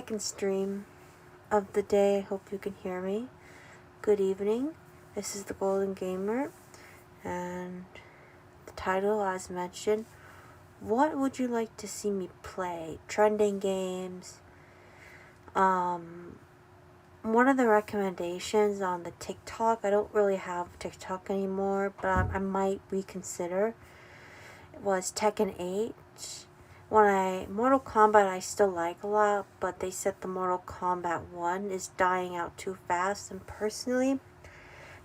second stream of the day. I hope you can hear me. Good evening. This is the Golden Gamer, and the title, as mentioned, what would you like to see me play? Trending games. One of the recommendations on the TikTok, I don't really have TikTok anymore, but I might reconsider, it was Tekken 8. Mortal Kombat I still like a lot, but they said the Mortal Kombat 1 is dying out too fast, and personally,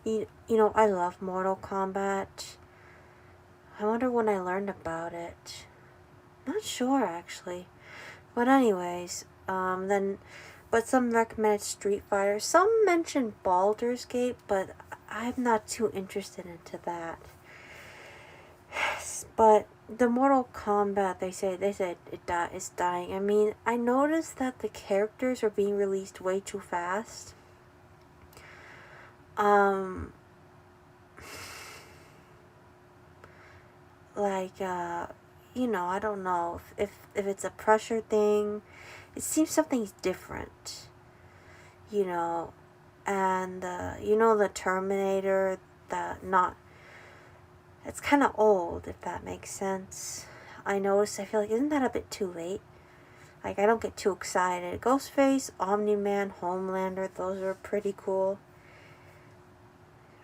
you know, I love Mortal Kombat. I wonder when I learned about it. Not sure, actually. But anyways, but some recommended Street Fighter. Some mentioned Baldur's Gate, but I'm not too interested into that. But the Mortal Kombat, they said it's dying. I mean, I noticed that the characters are being released way too fast. You know, I don't know if it's a pressure thing. It seems something's different, you know. And you know, the Terminator, it's kind of old, if that makes sense. I feel like, isn't that a bit too late? Like, I don't get too excited. Ghostface, Omni-Man, Homelander, those are pretty cool.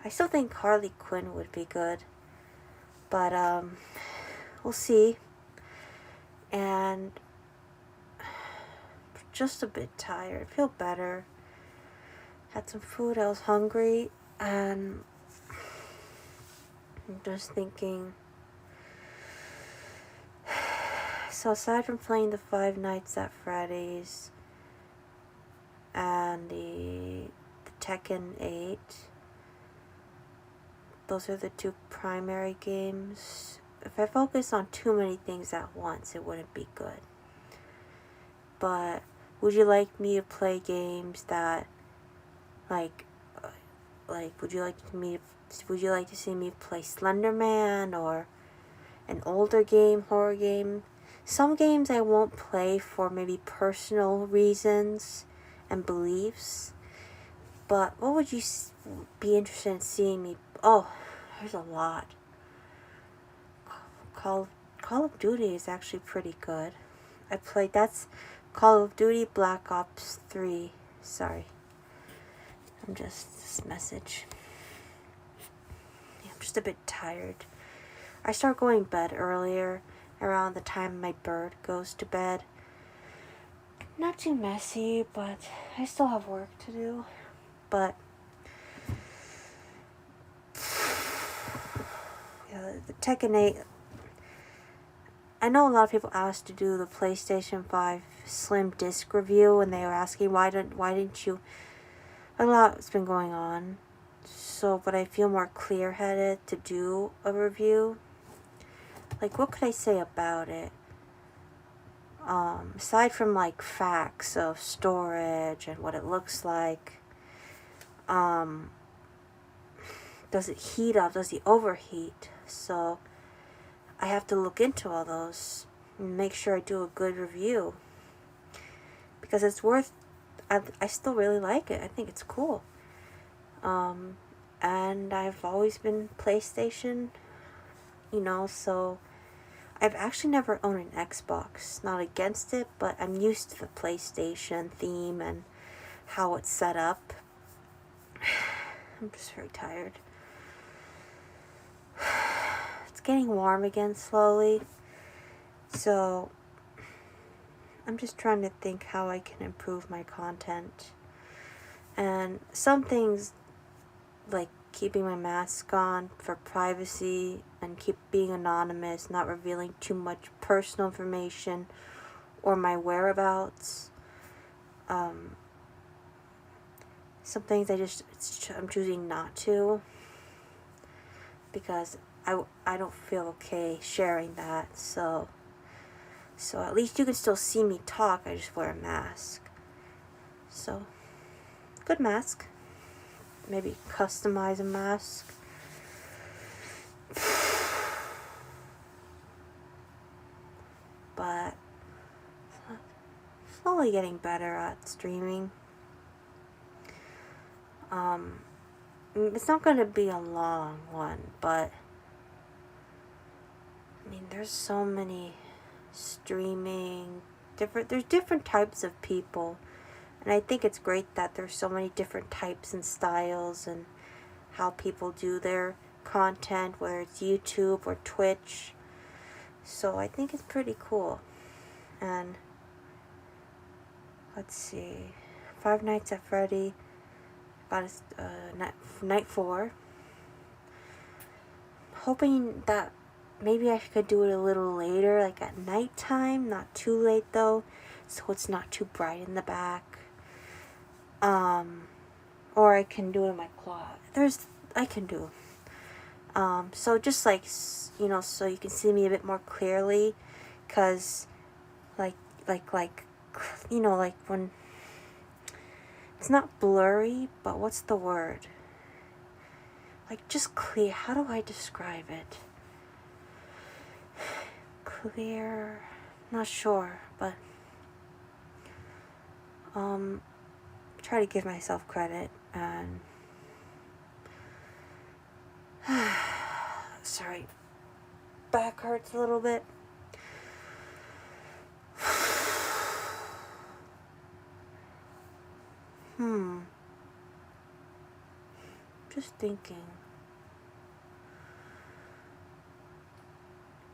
I still think Harley Quinn would be good. But, we'll see. And just a bit tired. I feel better. Had some food, I was hungry, and I'm just thinking. So aside from playing the Five Nights at Freddy's and the Tekken 8, those are the two primary games. If I focus on too many things at once, it wouldn't be good. But would you like me to play games that, like would you like to see me play Slender Man, or an older game, horror game? Some games I won't play for maybe personal reasons and beliefs. But what would you be interested in seeing me? Oh, there's a lot. Call of Duty is actually pretty good. That's Call of Duty Black Ops 3. Sorry. This message. Yeah, I'm just a bit tired. I start going to bed earlier, around the time my bird goes to bed. Not too messy, but I still have work to do. But yeah, the Tekken 8. I know a lot of people asked to do the PlayStation 5 Slim Disc review, and they were asking why didn't you. A lot's been going on, but I feel more clear-headed to do a review. Like, what could I say about it? Aside from, like, facts of storage and what it looks like, does it heat up? Does it overheat? So I have to look into all those and make sure I do a good review, because it's worth. I still really like it. I think it's cool. And I've always been PlayStation, you know, so I've actually never owned an Xbox. Not against it, but I'm used to the PlayStation theme and how it's set up. I'm just very tired. It's getting warm again slowly, so I'm just trying to think how I can improve my content. And some things, like keeping my mask on for privacy and keep being anonymous, not revealing too much personal information or my whereabouts. Some things I'm choosing not to, because I don't feel okay sharing that. So at least you can still see me talk. I just wear a mask. So, good mask. Maybe customize a mask. But slowly definitely getting better at streaming. It's not going to be a long one, but I mean, there's so many streaming, there's different types of people, and I think it's great that there's so many different types and styles and how people do their content, whether it's YouTube or Twitch. So I think it's pretty cool. And let's see, Five Nights at Freddy, about night 4. Hoping that maybe I could do it a little later, like at nighttime, not too late though, so it's not too bright in the back. Or I can do it in my closet. I can do. So just like, so you can see me a bit more clearly, cause like when it's not blurry, but what's the word? Like just clear. How do I describe it? Clear. Not sure, but try to give myself credit and sorry, back hurts a little bit. Just thinking.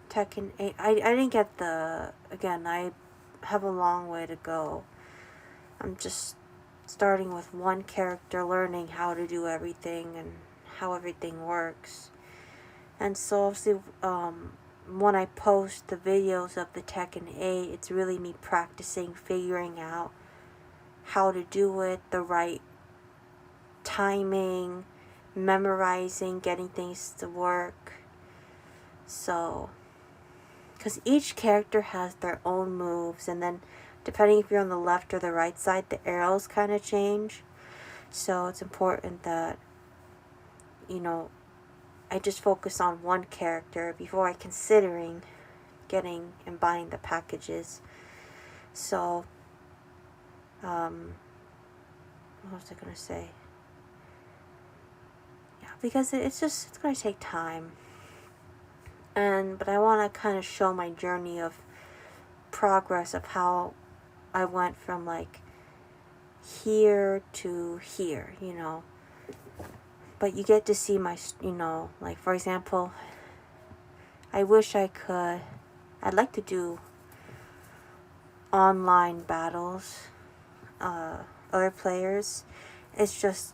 Tekken 8. I didn't get again, I have a long way to go. I'm just starting with one character, learning how to do everything and how everything works. And so obviously, when I post the videos of the Tekken 8, it's really me practicing, figuring out how to do it, the right timing, memorizing, getting things to work. So, because each character has their own moves, and then depending if you're on the left or the right side, the arrows kind of change. So it's important that, I just focus on one character before I considering getting and buying the packages. So, what was I gonna say? Yeah, because it's gonna take time. But I want to kind of show my journey of progress of how I went from like here to here, But you get to see my, like for example, I wish I'd like to do online battles, other players. It's just,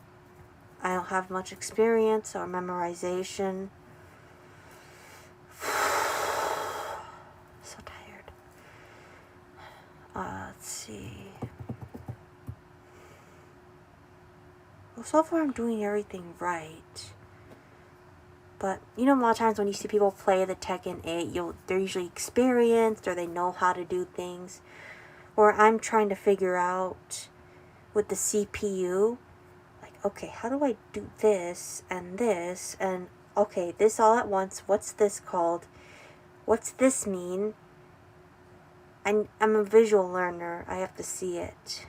I don't have much experience or memorization. So tired. Let's see. Well, so far I'm doing everything right. But, a lot of times when you see people play the Tekken 8, they're usually experienced or they know how to do things. Or I'm trying to figure out with the CPU, like, okay, how do I do this, and okay, this all at once, what's this called? What's this mean? I'm a visual learner, I have to see it.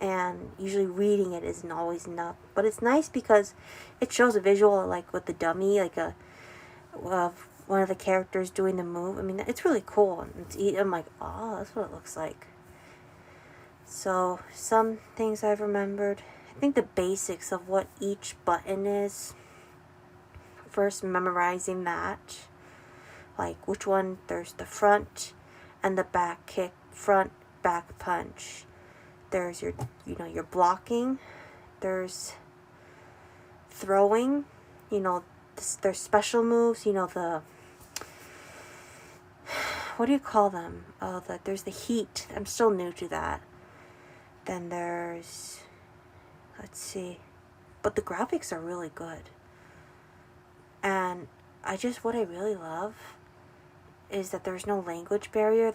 And usually reading it isn't always enough. But it's nice because it shows a visual, like with the dummy, like one of the characters doing the move. I mean, it's really cool. I'm like, oh, that's what it looks like. So, some things I've remembered. I think the basics of what each button is. First, memorizing that. Like, which one, there's the front and the back kick, front, back punch. There's your blocking. There's throwing. There's special moves. What do you call them? There's the heat. I'm still new to that. Then there's, let's see. But the graphics are really good. And what I really love is that there's no language barrier,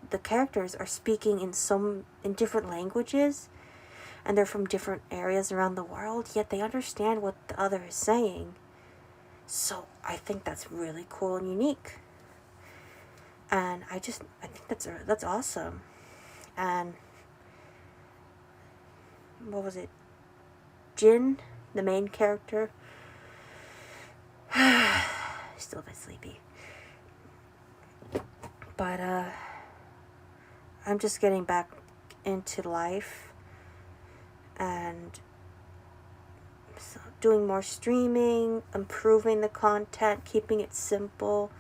the characters are speaking in different languages, and they're from different areas around the world, yet they understand what the other is saying. So I think that's really cool and unique. And I think that's awesome. and what was it? Jin, the main character. Still a bit sleepy. But I'm just getting back into life and doing more streaming, improving the content, keeping it simple.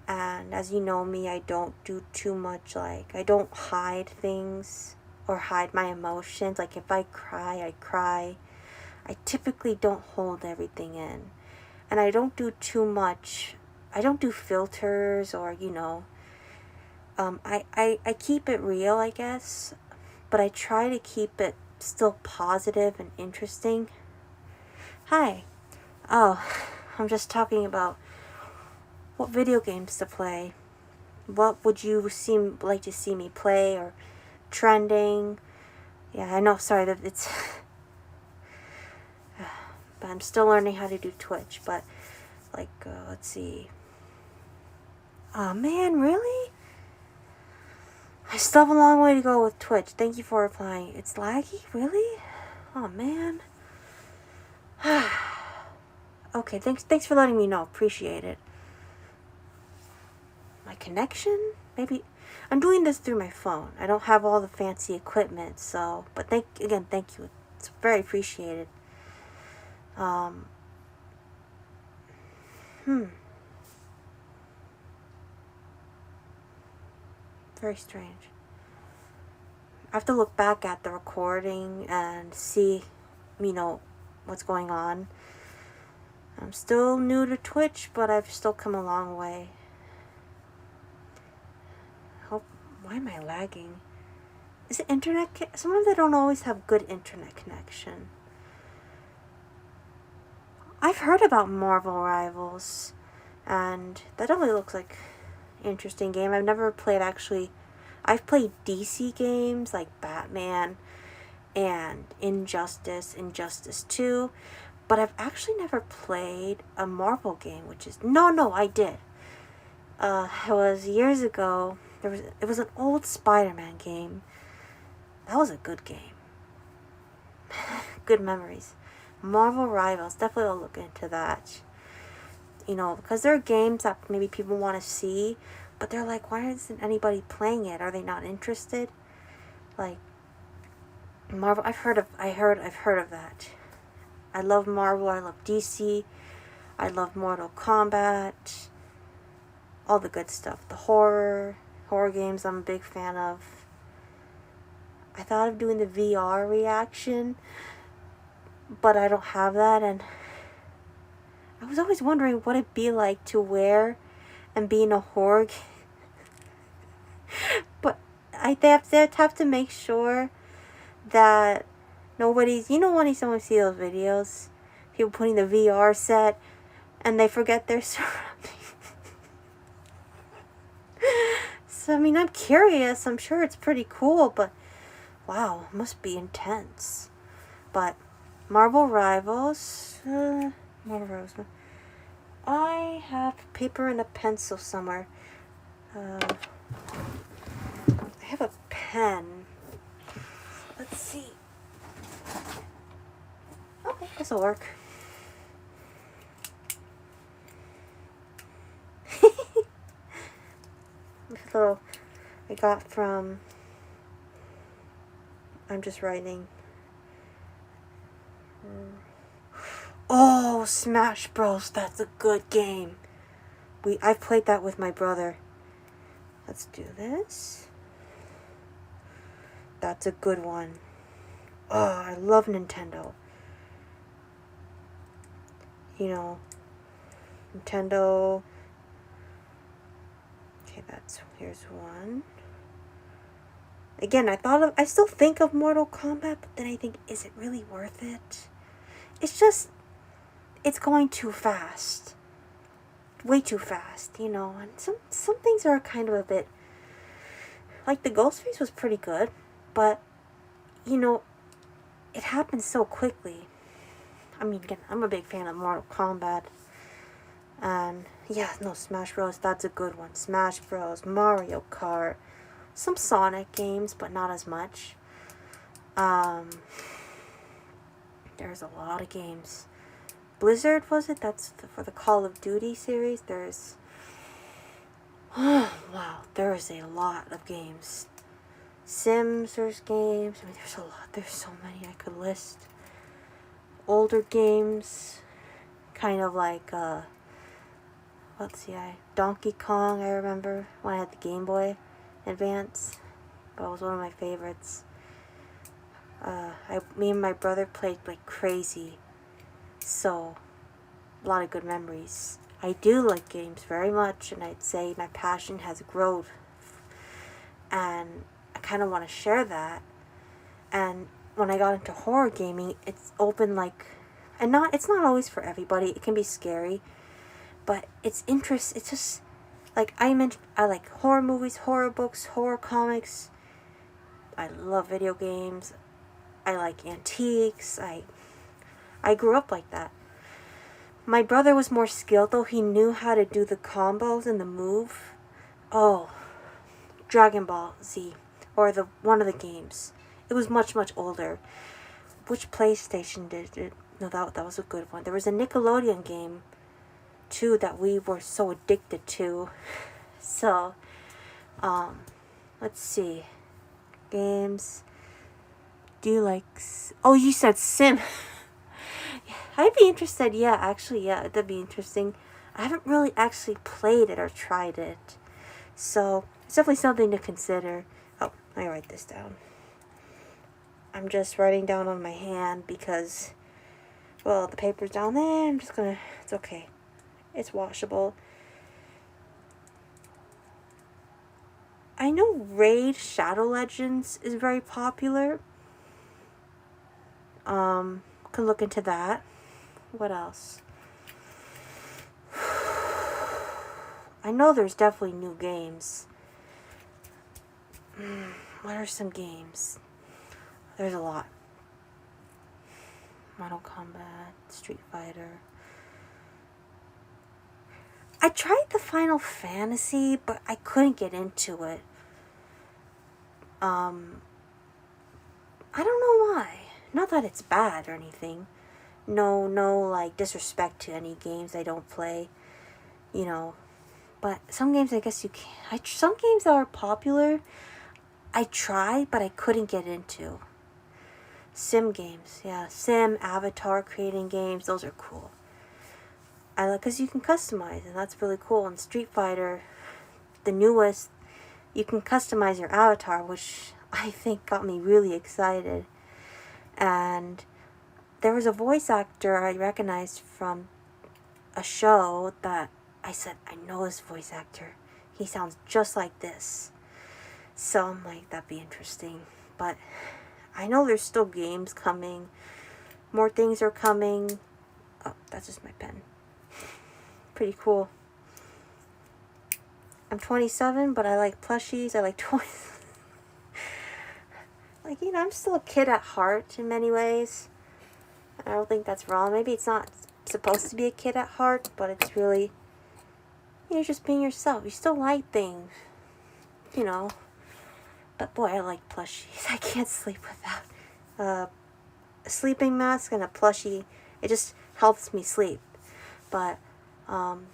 And as you know me, I don't do too much, like, I don't hide things or hide my emotions. Like, if I cry, I cry. I typically don't hold everything in. And I don't do too much. I don't do filters or, I keep it real, I guess. But I try to keep it still positive and interesting. Hi. Oh, I'm just talking about what video games to play. What would you like to see me play, or trending? Yeah, I know, sorry that it's but I'm still learning how to do Twitch, but like let's see. Oh man, really? I still have a long way to go with Twitch. Thank you for replying. It's laggy? Really? Oh man. Okay, thanks for letting me know. Appreciate it. My connection? Maybe I'm doing this through my phone. I don't have all the fancy equipment, so but thank you. It's very appreciated. Very strange. I have to look back at the recording and see, what's going on. I'm still new to Twitch, but I've still come a long way. Why am I lagging? Is it internet? Sometimes I don't always have good internet connection. I've heard about Marvel Rivals, and that definitely looks like an interesting game. I've never played, actually. I've played DC games like Batman and Injustice 2, but I've actually never played a Marvel game, which is... No, I did. It was years ago. It was an old Spider-Man game. That was a good game. Good memories. Marvel Rivals, definitely I'll look into that. Because there are games that maybe people want to see, but they're like, why isn't anybody playing it? Are they not interested? Like, Marvel, I've heard of that. I love Marvel, I love DC, I love Mortal Kombat, all the good stuff. The horror games I'm a big fan of. I thought of doing the VR reaction, but I don't have that, and I was always wondering what it'd be like to wear and be in a horror game. But they have to make sure that nobody's... when someone see those videos, people putting the VR set and they forget their surroundings. So, I'm curious. I'm sure it's pretty cool, but wow, it must be intense. But Marvel Rivals, I have paper and a pencil somewhere. I have a pen. Let's see. Okay, this'll work. This little I got from... I'm just writing. Oh, Smash Bros. That's a good game. I've played that with my brother. Let's do this. That's a good one. Oh, I love Nintendo. Nintendo. Okay, here's one. Again, I still think of Mortal Kombat, but then I think, is it really worth it? It's going too fast. Way too fast, and some things are kind of a bit... Like, the Ghostface was pretty good, but, it happened so quickly. Again, I'm a big fan of Mortal Kombat. And, Smash Bros, that's a good one. Smash Bros, Mario Kart, Some Sonic games, but not as much. There's a lot of games. Blizzard, was it? That's for the Call of Duty series. There's... Oh, wow. There is a lot of games. Sims, there's games. I mean, there's a lot. There's so many I could list. Older games. Kind of like, let's see, Donkey Kong, I remember when I had the Game Boy Advance. That was one of my favorites. Me and my brother played like crazy. So, a lot of good memories. I do like games very much, and I'd say my passion has grown. And I kind of want to share that. And when I got into horror gaming, it's open like... And it's not always for everybody. It can be scary. But it's just... Like I mentioned, I like horror movies, horror books, horror comics. I love video games. I like antiques. I grew up like that. My brother was more skilled, though. He knew how to do the combos and the move. Oh, Dragon Ball Z, or one of the games. It was much, much older. Which PlayStation did it? No, that was a good one. There was a Nickelodeon game, too, that we were so addicted to. So, let's see. Games. Do you like... Oh, you said Sim. I'd be interested, yeah, actually, yeah, that'd be interesting. I haven't really actually played it or tried it. So, it's definitely something to consider. Oh, let me write this down. I'm just writing down on my hand because, well, the paper's down there. I'm just gonna... It's okay. It's washable. I know Raid Shadow Legends is very popular. Could look into that. What else? I know there's definitely new games. What are some games? There's a lot. Mortal Kombat, Street Fighter. I tried the Final Fantasy, but I couldn't get into it. I don't know why. Not that it's bad or anything. No, like, disrespect to any games I don't play. You know. But some games, I guess you can't. Some games that are popular, I tried, but I couldn't get into. Sim games, yeah. Sim, Avatar, creating games, those are cool. I like, because you can customize, and that's really cool. And Street Fighter, the newest, you can customize your avatar, which I think got me really excited. And there was a voice actor I recognized from a show that I said, I know this voice actor. He sounds just like this. So I'm like, that'd be interesting. But I know there's still games coming. More things are coming. Oh, that's just my pen. Pretty cool. I'm 27, but I like plushies. I like toys. Like, you know, I'm still a kid at heart in many ways. I don't think that's wrong. Maybe it's not supposed to be a kid at heart, but it's really, you're just being yourself. You still like things, you know. But boy, I like plushies. I can't sleep without a sleeping mask and a plushie. It just helps me sleep. But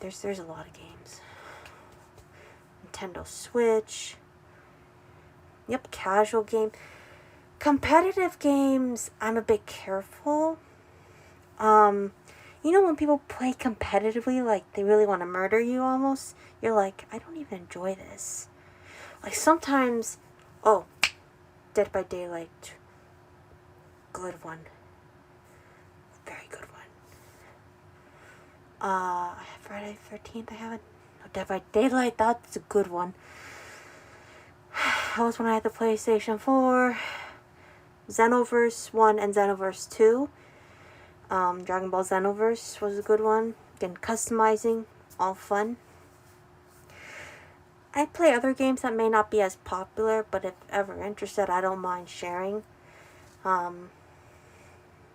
there's a lot of games. Nintendo Switch. Yep, casual game. Competitive games, I'm a bit careful. You know when people play competitively, like they really want to murder you almost? You're like, I don't even enjoy this. Like sometimes, oh, Dead by Daylight. Good one. Very good one. Friday 13th, I haven't. No, Dead by Daylight, that's a good one. That was when I had the PlayStation 4. Xenoverse 1 and Xenoverse 2. Dragon Ball Xenoverse was a good one. Again, customizing, all fun. I play other games that may not be as popular, but if ever interested, I don't mind sharing.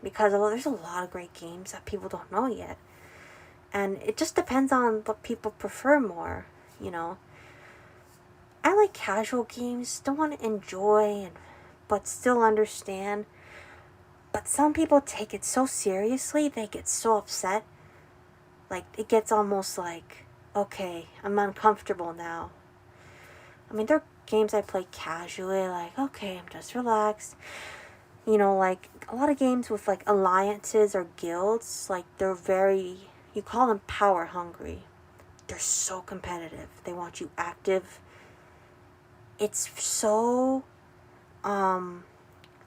Because there's a lot of great games that people don't know yet. And it just depends on what people prefer more, you know. I like casual games, don't want to enjoy but still understand. But some people take it so seriously, they get so upset. Like, it gets almost like, okay, I'm uncomfortable now. I mean, there are games I play casually, like, okay, I'm just relaxed. You know, like, a lot of games with, like, alliances or guilds, like, they're very, you call them power hungry. They're so competitive. They want you active. It's so,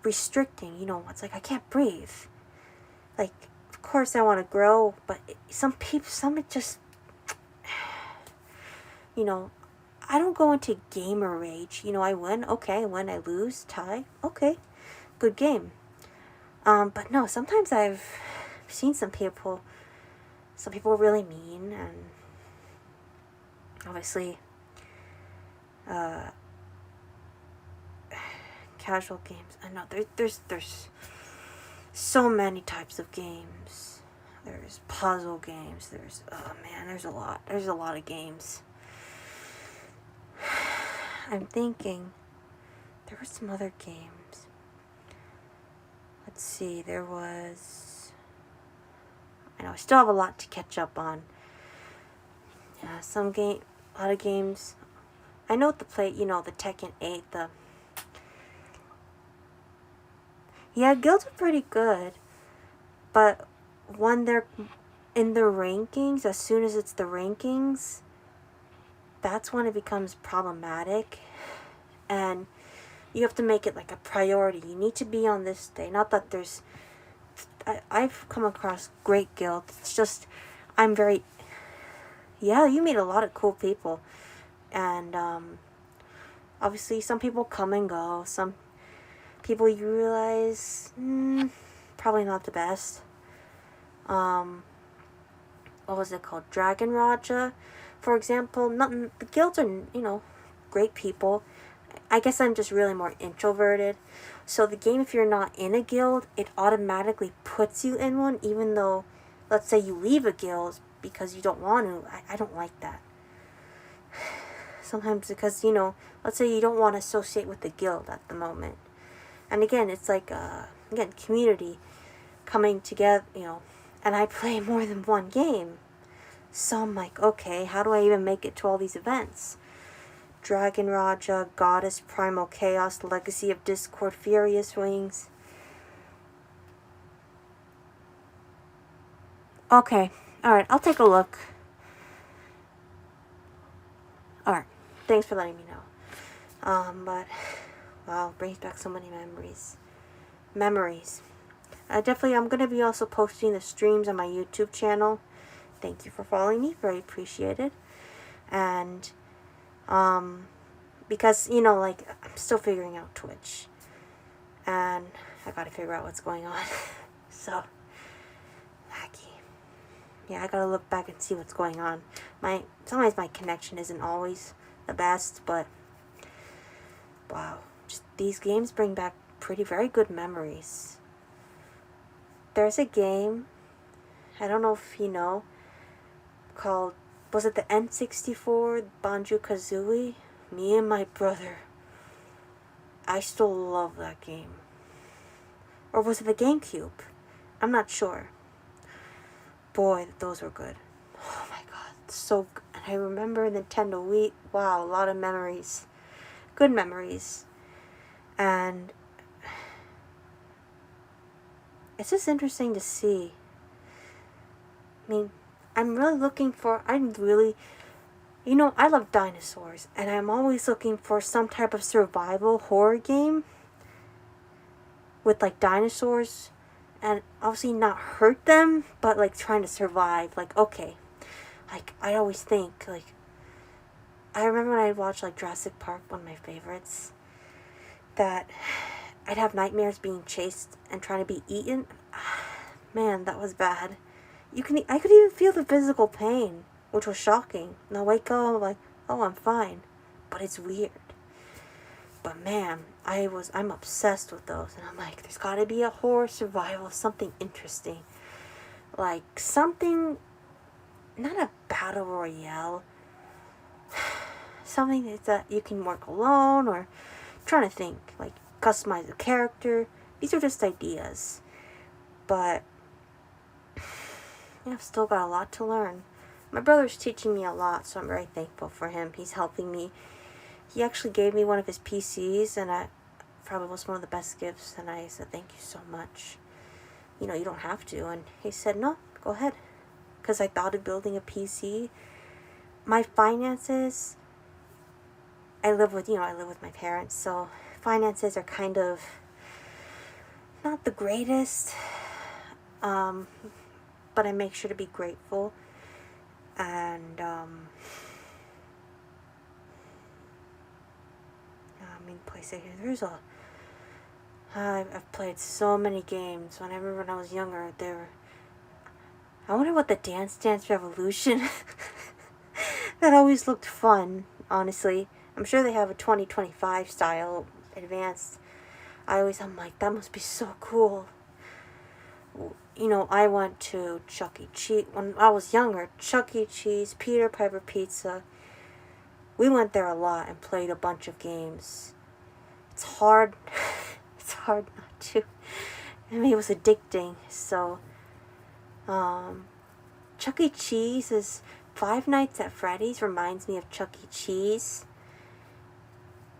restricting, you know, it's like, I can't breathe. Like, of course I want to grow, but some it just, you know, I don't go into gamer rage. You know, I win, okay, I win, I lose, tie, okay, good game. But no, sometimes I've seen some people are really mean, and obviously, casual games. I know there's so many types of games. There's puzzle games. There's, oh man, there's a lot. There's a lot of games. I'm thinking there were some other games. Let's see, there was, I know I still have a lot to catch up on. Yeah, a lot of games. I know the Tekken 8, yeah, guilds are pretty good, but when they're in the rankings, as soon as it's the rankings, that's when it becomes problematic, and you have to make it like a priority. You need to be on this day. Not that I've come across great guilds. It's just, yeah, you meet a lot of cool people, and obviously some people come and go. Some people you realize, probably not the best. What was it called? Dragon Raja, for example. The guilds are, great people. I guess I'm just really more introverted. So the game, if you're not in a guild, it automatically puts you in one, even though, let's say you leave a guild because you don't want to. I don't like that. Sometimes because, let's say you don't want to associate with the guild at the moment. And again, it's like, community coming together, and I play more than one game. So I'm like, okay, how do I even make it to all these events? Dragon Raja, Goddess, Primal Chaos, Legacy of Discord, Furious Wings. Okay, alright, I'll take a look. Alright, thanks for letting me know. But, wow, brings back so many memories. I'm going to be also posting the streams on my YouTube channel. Thank you for following me, very appreciated. And, because, I'm still figuring out Twitch. And I gotta figure out what's going on. So, wacky. Yeah, I gotta look back and see what's going on. Sometimes my connection isn't always the best, but, wow. Just these games bring back very good memories. There's a game, I don't know if you know, called, was it the N64, Banjo-Kazooie? Me and my brother. I still love that game. Or was it the GameCube? I'm not sure. Boy, those were good. Oh my god, so good. And I remember Nintendo Wii. Wow, a lot of memories. Good memories. And it's just interesting to see. I mean, I love dinosaurs, and I'm always looking for some type of survival horror game with, like, dinosaurs, and obviously not hurt them, but, like, trying to survive. Like, okay, like, I always think, like, I remember when I'd watch, like, Jurassic Park, one of my favorites, that I'd have nightmares being chased and trying to be eaten. Man, that was bad. I could even feel the physical pain, which was shocking. And I wake up, I'm like, oh, I'm fine. But it's weird. But man, I'm obsessed with those. And I'm like, there's gotta be a horror survival, something interesting. Like, something, not a battle royale. something that you can work alone, or I'm trying to think, like customize a character. These are just ideas. But I've still got a lot to learn. My brother's teaching me a lot, so I'm very thankful for him. He's helping me. He actually gave me one of his PCs, and I probably was one of the best gifts, and I said, thank you so much. You don't have to. And he said, no, go ahead. Because I thought of building a PC. My finances, I live with my parents, so finances are kind of not the greatest, but I make sure to be grateful. And PlayStation. I've played so many games. When I was younger, I wonder what the Dance Dance Revolution. That always looked fun. Honestly, I'm sure they have a 2025 style advanced. I'm like, that must be so cool. I went to Chuck E. Cheese when I was younger. Chuck E. Cheese, Peter Piper Pizza. We went there a lot and played a bunch of games. It's hard. It's hard not to. It was addicting. So, Chuck E. Cheese is Five Nights at Freddy's reminds me of Chuck E. Cheese.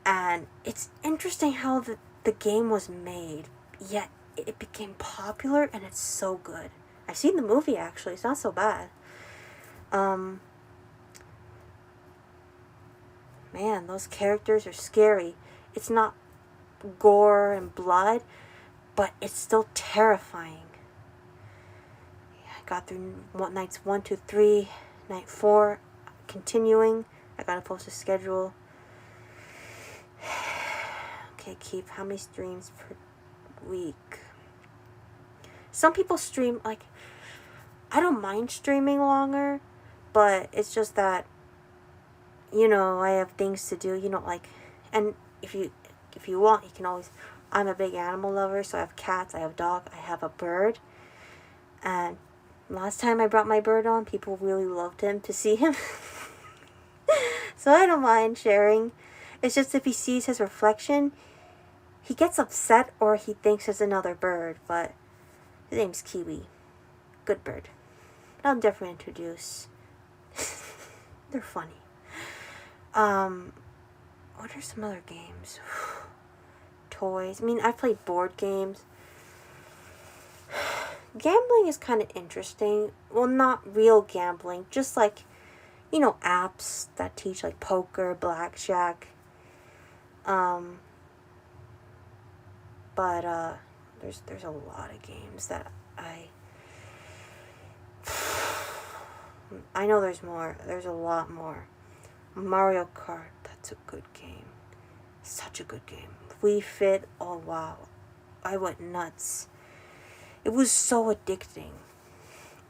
And it's interesting how the game was made, yet it became popular, and it's so good. I've seen the movie, actually. It's not so bad. Man, those characters are scary. It's not gore and blood, but it's still terrifying. I got through nights 1, 2, 3, night 4, continuing. I gotta post a schedule. Okay, keep how many streams per week? Some people stream, like, I don't mind streaming longer, but it's just that, I have things to do, and if you want, you can always, I'm a big animal lover, so I have cats, I have a dog, I have a bird, and last time I brought my bird on, people really loved him to see him, so I don't mind sharing. It's just if he sees his reflection, he gets upset or he thinks it's another bird, but his name's Kiwi. Good bird. I'll definitely introduce. They're funny. What are some other games? Toys. I've played board games. Gambling is kind of interesting. Well, not real gambling. Just like, apps that teach like poker, blackjack. But there's a lot of games that I know there's more. There's a lot more. Mario Kart, that's a good game. Such a good game. Wii Fit, oh wow. I went nuts. It was so addicting.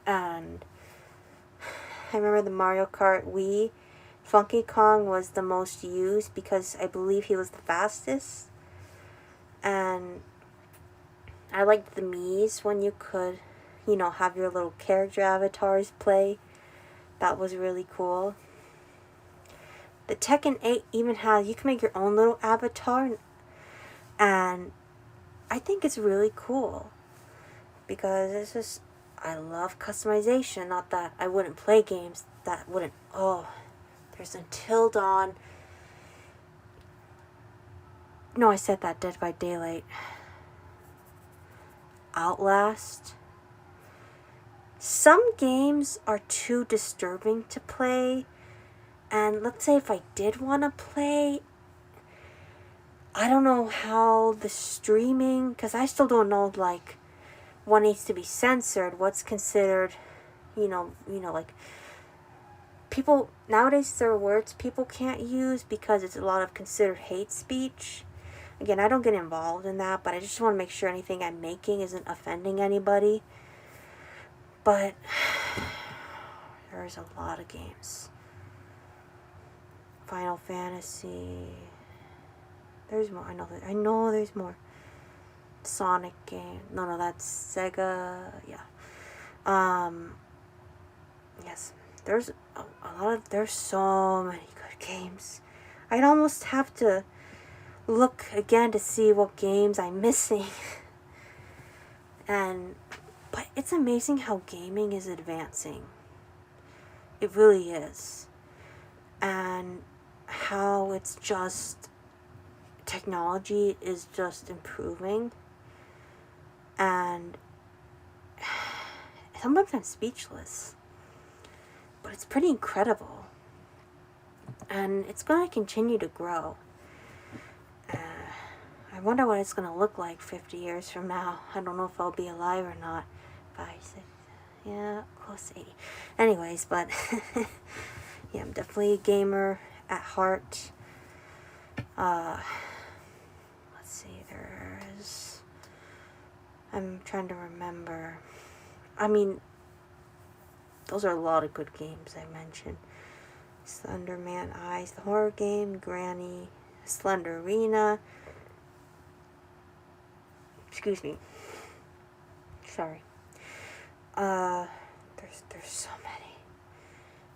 And I remember the Mario Kart Wii. Funky Kong was the most used because I believe he was the fastest. And I liked the Miis when you could, have your little character avatars play. That was really cool. The Tekken 8 even has, you can make your own little avatar. And I think it's really cool. Because it's just, I love customization. Not that I wouldn't play games that wouldn't, there's Until Dawn. No, I said that, Dead by Daylight. Outlast. Some games are too disturbing to play. And let's say if I did want to play, I don't know how the streaming, because I still don't know, like, what needs to be censored, what's considered, like, people, nowadays there are words people can't use because it's a lot of considered hate speech. Again, I don't get involved in that, but I just want to make sure anything I'm making isn't offending anybody. But there's a lot of games. Final Fantasy. There's more. I know there's more. Sonic game. No, that's Sega. Yeah. Yes. There's so many good games. I'd almost have to look again to see what games I'm missing. But it's amazing how gaming is advancing. It really is. And how it's just, technology is just improving. And sometimes I'm speechless. But it's pretty incredible. And it's going to continue to grow. I wonder what it's going to look like 50 years from now. I don't know if I'll be alive or not. 5, 6, yeah, close to 80. Anyways, but yeah, I'm definitely a gamer at heart. Let's see, I'm trying to remember. I mean, those are a lot of good games I mentioned. Slender Man Eyes, the horror game, Granny, Slender Arena. Excuse me. Sorry. There's so many.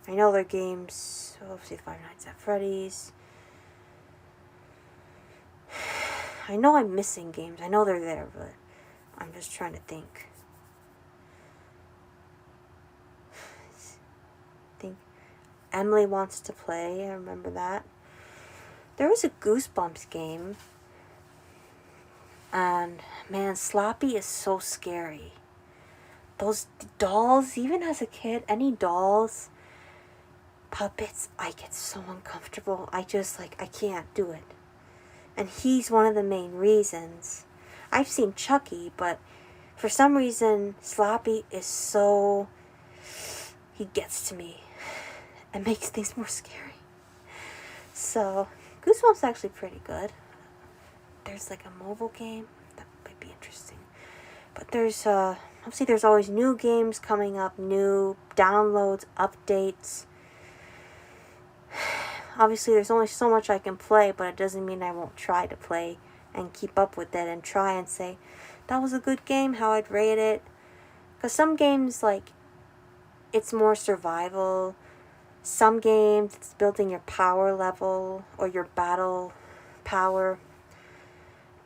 I know there are games. Obviously, Five Nights at Freddy's. I know I'm missing games. I know they're there, but I'm just trying to think. Emily Wants to Play. I remember that. There was a Goosebumps game. And man, Slappy is so scary. Those dolls, even as a kid, any dolls, puppets, I get so uncomfortable. I can't do it. And he's one of the main reasons. I've seen Chucky, but for some reason, Slappy is so, he gets to me. It makes things more scary. So, Goosebumps is actually pretty good. There's like a mobile game that might be interesting. But there's obviously there's always new games coming up, new downloads, updates. Obviously there's only so much I can play, but it doesn't mean I won't try to play and keep up with it and try and say, that was a good game, how I'd rate it. Because some games, like, it's more survival. Some games, it's building your power level or your battle power.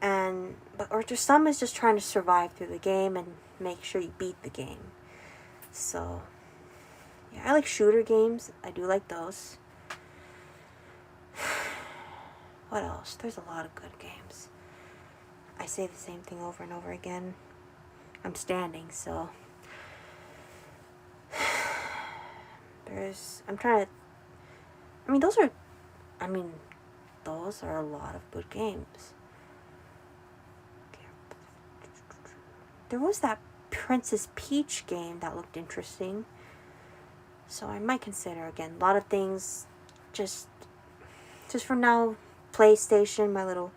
Or just some is just trying to survive through the game and make sure you beat the game. So, yeah, I like shooter games. I do like those. What else? There's a lot of good games. I say the same thing over and over again. I'm standing, so. Those are a lot of good games. There was that Princess Peach game that looked interesting. So I might consider again. A lot of things just for now, PlayStation, my little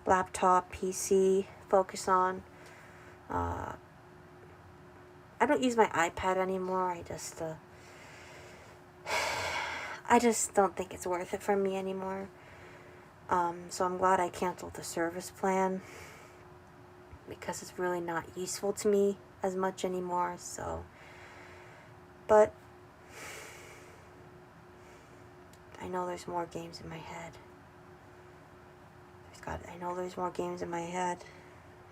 laptop, PC, focus on. I don't use my iPad anymore. I just don't think it's worth it for me anymore. So I'm glad I canceled the service plan because it's really not useful to me as much anymore. So, but I know there's more games in my head. I know there's more games in my head.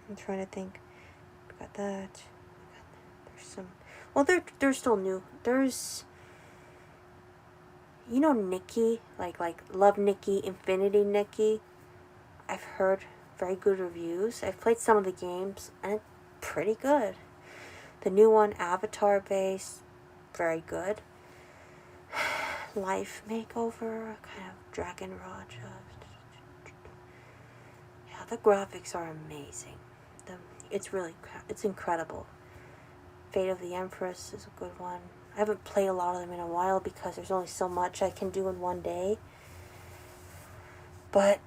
I'm trying to think. Got that. There's some. Well, they're still new. There's. You know Nikki, like Love Nikki, Infinity Nikki. I've heard very good reviews. I've played some of the games, and it's pretty good. The new one, Avatar based, very good. Life Makeover, kind of Dragon Raja. Yeah, the graphics are amazing. It's incredible. Fate of the Empress is a good one. I haven't played a lot of them in a while because there's only so much I can do in one day. But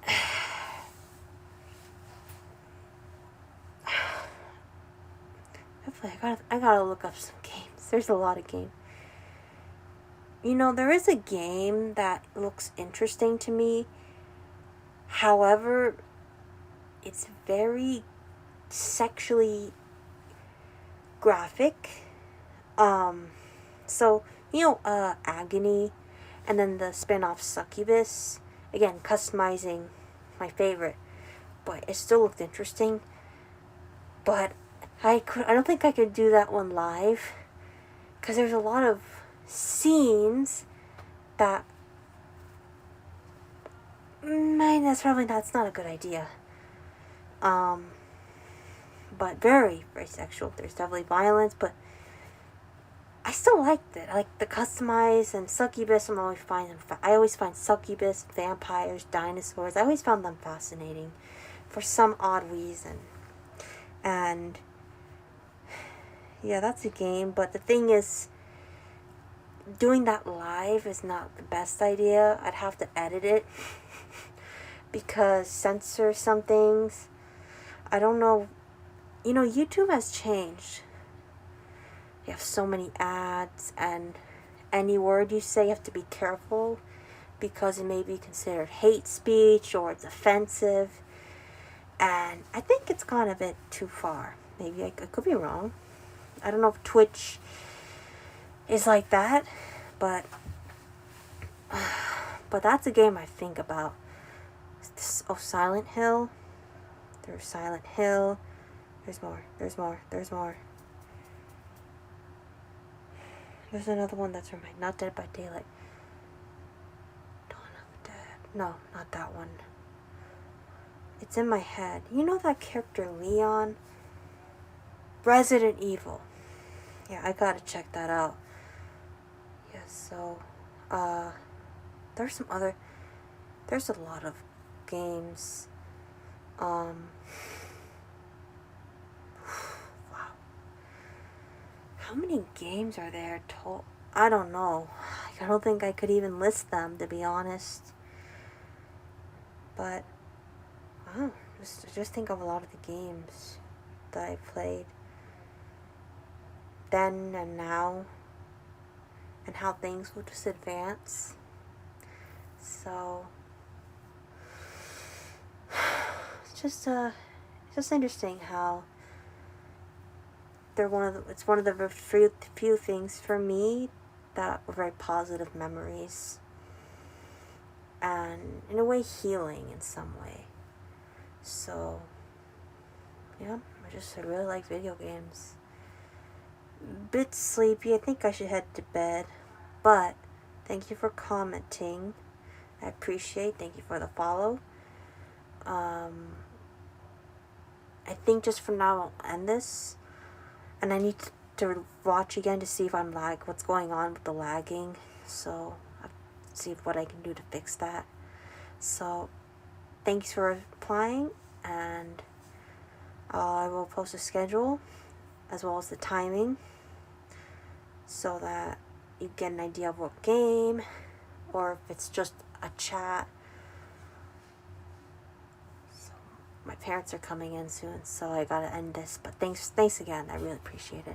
I gotta look up some games. There's a lot of games. You know, there is a game that looks interesting to me. However, it's very sexually graphic. So, Agony, and then the spin-off Succubus, again, customizing my favorite. But it still looked interesting. But I don't think I could do that one live, because there's a lot of scenes that that's not a good idea. But very, very sexual. There's definitely violence, but I still liked it. I like the customized and succubus. I always find succubus, vampires, dinosaurs. I always found them fascinating for some odd reason. And yeah, that's a game. But the thing is, doing that live is not the best idea. I'd have to edit it because censor some things. I don't know. You know, YouTube has changed. You have so many ads, and any word you say, you have to be careful because it may be considered hate speech or it's offensive. And I think it's gone a bit too far. Maybe I could be wrong. I don't know if Twitch is like that, but that's a game I think about. Silent Hill. There's Silent Hill. There's more. There's another one that's reminded. Not Dead by Daylight. Dawn of the Dead. No, not that one. It's in my head. You know that character Leon? Resident Evil. Yeah, I gotta check that out. Yeah, so, there's a lot of games. Wow. How many games are there total? I don't know. I don't think I could even list them, to be honest. But, wow, just think of a lot of the games that I played then and now, and how things will just advance. So, it's just interesting how it's one of the few things for me that were very positive memories, and in a way healing in some way. So, yeah, I really like video games. Bit sleepy. I think I should head to bed, but thank you for commenting. I appreciate. Thank you for the follow. I think just for now I'll end this, and I need to watch again to see if I'm what's going on with the lagging. So I'll see what I can do to fix that. So thanks for replying, and I will post a schedule as well as the timing so that you get an idea of what game, or if it's just a chat. So my parents are coming in soon, so I gotta end this. But thanks again. I really appreciate it.